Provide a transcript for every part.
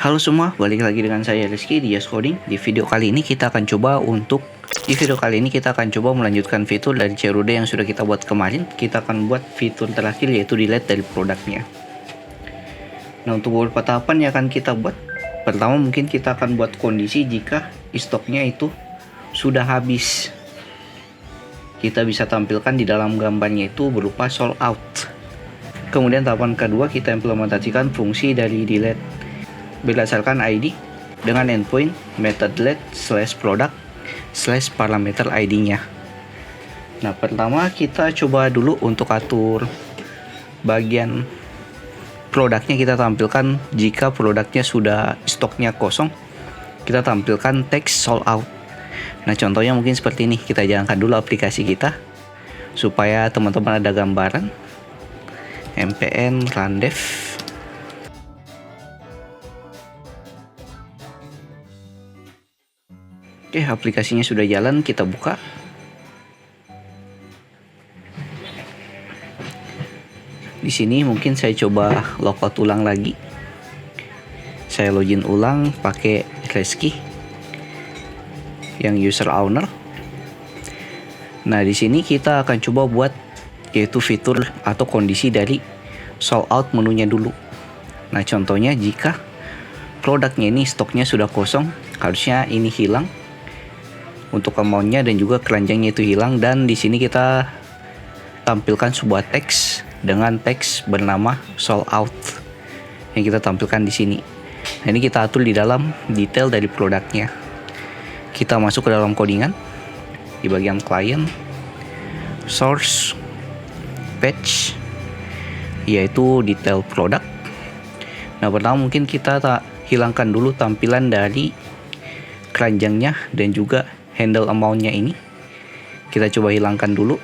Halo semua, balik lagi dengan saya Rizky di Just Coding. Di video kali ini kita akan coba melanjutkan fitur dari CRUD yang sudah kita buat kemarin. Kita akan buat fitur terakhir, yaitu delete dari produknya. Nah, untuk beberapa tahapan yang akan kita buat, pertama mungkin kita akan buat kondisi jika stoknya itu sudah habis. Kita bisa tampilkan di dalam gambarnya itu berupa sold out. Kemudian tahapan kedua, kita implementasikan fungsi dari delete berdasarkan ID dengan endpoint method delete /product /parameter ID-nya. Nah, pertama kita coba dulu untuk atur bagian produknya. Kita tampilkan jika produknya sudah stoknya kosong, kita tampilkan teks sold out. Nah, contohnya mungkin seperti ini. Kita jalankan dulu aplikasi kita supaya teman-teman ada gambaran. npm run dev. Oke, aplikasinya sudah jalan, kita buka. Di sini mungkin saya coba logout ulang lagi. Saya login ulang pakai Rizky yang user owner. Nah, di sini kita akan coba buat yaitu fitur atau kondisi dari sold out menunya dulu. Nah, contohnya jika produknya ini stoknya sudah kosong, harusnya ini hilang. Untuk amountnya dan juga keranjangnya itu hilang, dan di sini kita tampilkan sebuah teks dengan teks bernama sold out yang kita tampilkan di sini. Nah, ini kita atur di dalam detail dari produknya. Kita masuk ke dalam codingan di bagian client, source, page, yaitu detail produk. Nah, pertama mungkin kita hilangkan dulu tampilan dari keranjangnya dan juga handle amount-nya ini. Kita coba hilangkan dulu.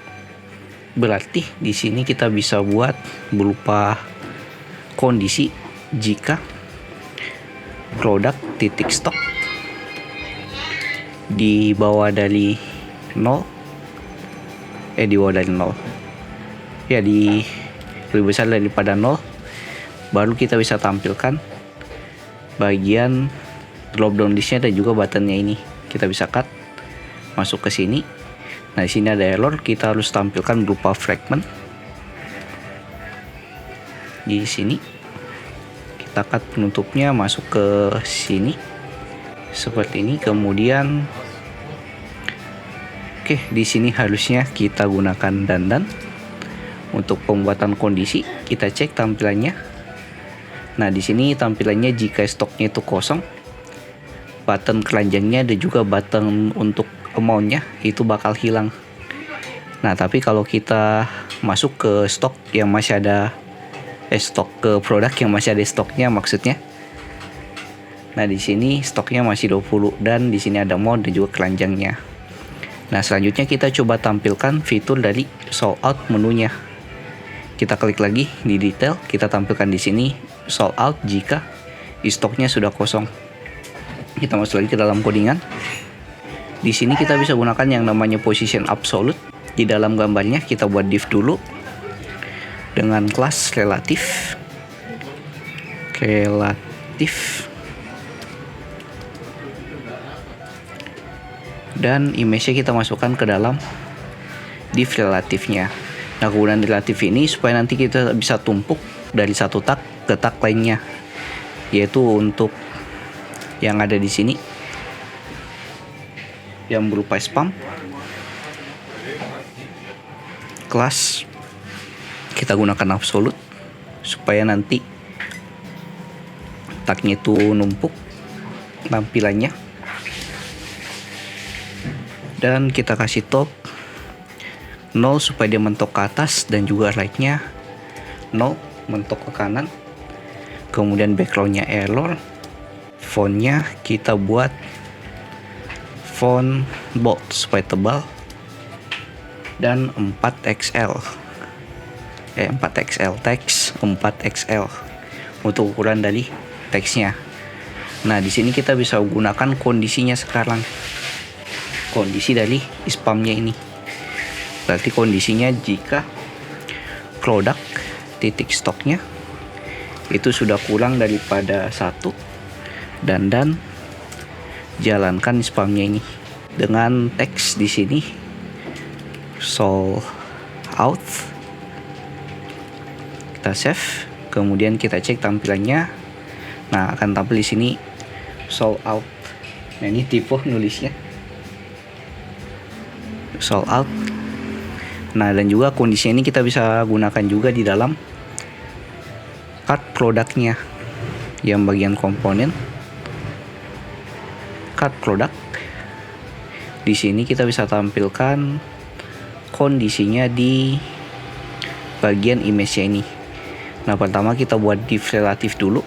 Berarti di sini kita bisa buat berupa kondisi jika produk titik stok di bawah dari 0 ya, di lebih besar daripada 0, baru kita bisa tampilkan bagian drop down listnya dan juga buttonnya ini. Kita bisa cut masuk ke sini. Nah, di sini ada error, kita harus tampilkan berupa fragment. Di sini kita cut penutupnya masuk ke sini seperti ini. Kemudian di sini harusnya kita gunakan dandan untuk pembuatan kondisi. Kita cek tampilannya. Nah, di sini tampilannya jika stoknya itu kosong, button keranjangnya dan juga button untuk amount-nya itu bakal hilang. Nah, tapi kalau kita masuk ke stok yang masih ada ke produk yang masih ada stoknya maksudnya. Nah, di sini stoknya masih 20 dan di sini ada amount dan juga keranjangnya. Nah, selanjutnya kita coba tampilkan fitur dari sold out menunya. Kita klik lagi di detail, kita tampilkan di sini sold out jika stoknya sudah kosong. Kita masuk lagi ke dalam codingan. Di sini kita bisa gunakan yang namanya position absolute. Di dalam gambarnya kita buat div dulu dengan kelas relatif. Dan image-nya kita masukkan ke dalam div relatifnya. Nah, kegunaan relatif ini supaya nanti kita bisa tumpuk dari satu tag ke tag lainnya, yaitu untuk yang ada di sini yang berupa spam. Kelas kita gunakan absolute supaya nanti tagnya itu numpuk tampilannya. Dan kita kasih top 0 supaya dia mentok ke atas dan juga right-nya 0 mentok ke kanan. Kemudian background-nya error. Font-nya kita buat font bold supaya tebal dan 4XL teks 4XL untuk ukuran dari teksnya. Nah, di sini kita bisa gunakan kondisinya sekarang, kondisi dari spamnya ini. Berarti kondisinya jika produk titik stoknya itu sudah kurang daripada 1, dan jalankan spamnya ini dengan teks di sini sold out. Kita save, kemudian kita cek tampilannya. Nah, akan tampil di sini sold out. Nah, ini tipe nulisnya sold out. Nah, dan juga kondisinya ini kita bisa gunakan juga di dalam cart produknya, yang bagian komponen cart produk. Di sini kita bisa tampilkan kondisinya di bagian image-nya ini. Nah, pertama kita buat div relatif dulu.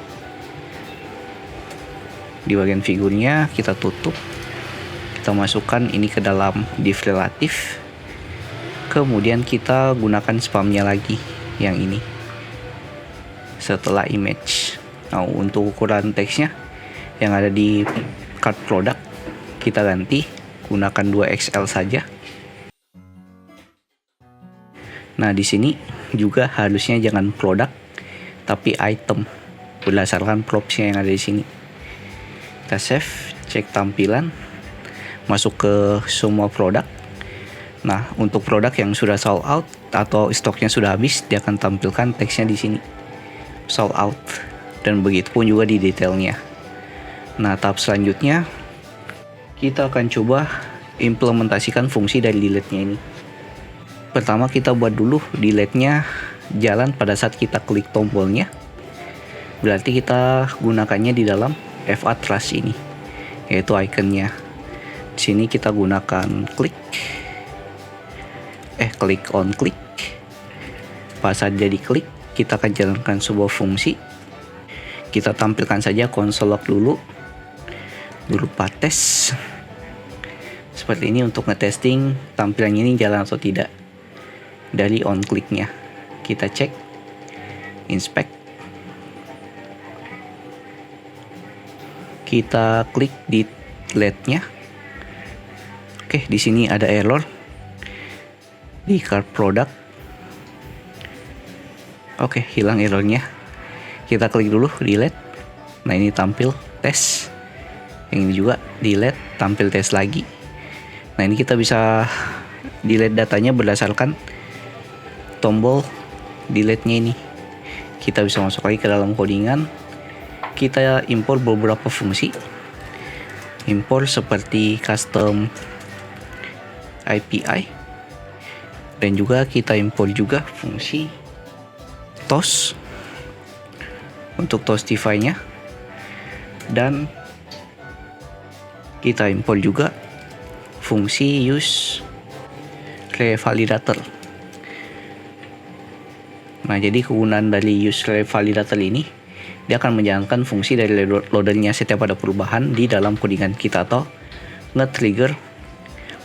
Di bagian figurnya kita tutup, kita masukkan ini ke dalam div relatif, kemudian kita gunakan spamnya lagi yang ini setelah image. Nah, untuk ukuran teksnya yang ada di cart product kita ganti gunakan 2XL saja. Nah, di sini juga harusnya jangan produk tapi item berdasarkan propsnya yang ada di sini. Kita save, cek tampilan, masuk ke semua produk. Nah, untuk produk yang sudah sold out atau stoknya sudah habis, dia akan tampilkan teksnya di sini sold out, dan begitu pun juga di detailnya. Nah, tahap selanjutnya kita akan coba implementasikan fungsi dari delete-nya ini. Pertama kita buat dulu delete-nya jalan pada saat kita klik tombolnya. Berarti kita gunakannya di dalam FA Trace ini, yaitu ikonnya. Di sini kita gunakan klik on klik. Pas saat jadi klik, kita akan jalankan sebuah fungsi. Kita tampilkan saja console log dulu berupa tes seperti ini untuk ngetesting tampilannya ini jalan atau tidak. Dari on kliknya kita cek, inspect, kita klik delete-nya. Oke, di sini ada error di cart product. Oke, hilang errornya. Kita klik dulu delete. Nah, ini tampil tes. Yang ini juga delete, tampil tes lagi. Nah, ini kita bisa delete datanya berdasarkan tombol delete-nya ini. Kita bisa masuk lagi ke dalam codingan. Kita import beberapa fungsi. Import seperti custom API. Dan juga kita import juga fungsi toast untuk Toastify-nya. Dan kita import juga fungsi use revalidator. Nah, jadi kegunaan dari use revalidator ini, dia akan menjalankan fungsi dari loadernya setiap ada perubahan di dalam codingan kita atau nge-trigger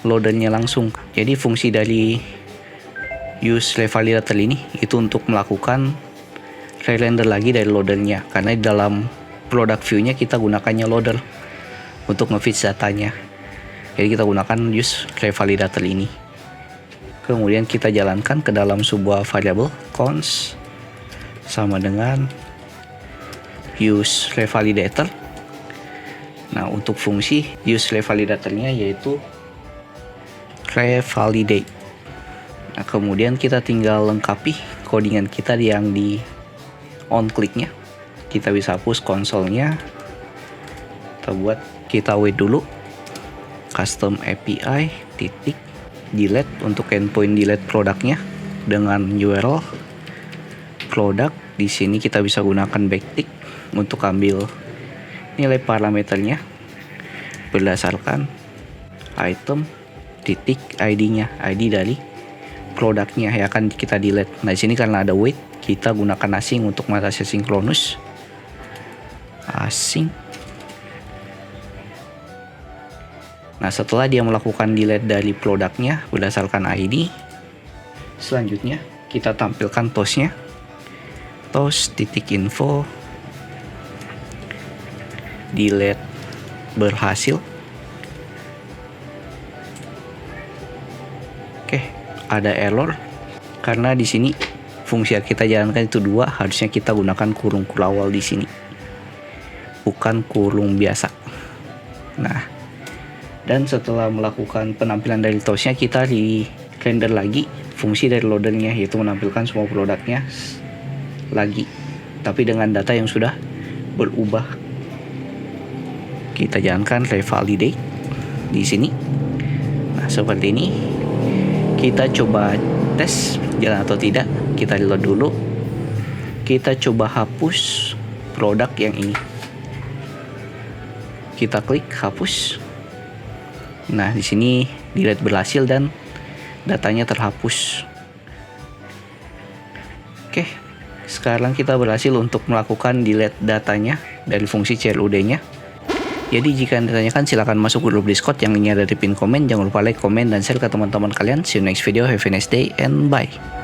loadernya langsung. Jadi fungsi dari use revalidator ini itu untuk melakukan re-render lagi dari loadernya, karena di dalam product view-nya kita gunakannya loader untuk nge-fetch datanya. Jadi kita gunakan use revalidator ini. Kemudian kita jalankan ke dalam sebuah variable const sama dengan use revalidator. Nah, untuk fungsi use revalidatornya yaitu revalidate. Nah, kemudian kita tinggal lengkapi codingan kita yang di on kliknya. Kita bisa hapus konsolnya. Kita wait dulu. Custom API titik delete untuk endpoint delete produknya dengan URL product. Di sini kita bisa gunakan backtick untuk ambil nilai parameternya berdasarkan item titik ID-nya, ID dari produknya yang akan kita delete. Nah, di sini karena ada wait, kita gunakan async untuk mengatasi sinkronus. Async. Nah, setelah dia melakukan delete dari produknya berdasarkan ID, selanjutnya kita tampilkan toast-nya. Toast.info delete berhasil. Oke, ada error karena di sini fungsi yang kita jalankan itu 2, harusnya kita gunakan kurung kurawal di sini. bukan kurung biasa. Nah, dan setelah melakukan penampilan dari toolsnya, kita di render lagi fungsi dari loadernya, yaitu menampilkan semua produknya lagi, tapi dengan data yang sudah berubah. Kita jalankan revalidate di sini. Nah, seperti ini. Kita coba tes jalan atau tidak. Kita reload dulu. Kita coba hapus produk yang ini. Kita klik hapus. Nah, di sini delete berhasil dan datanya terhapus. Oke, sekarang kita berhasil untuk melakukan delete datanya dari fungsi CLUD-nya. Jadi jika Anda tanyakan, silakan masuk ke grup Discord yang linknya ada di pin komen. Jangan lupa like, komen, dan share ke teman-teman kalian. See you next video. Have a nice day and bye.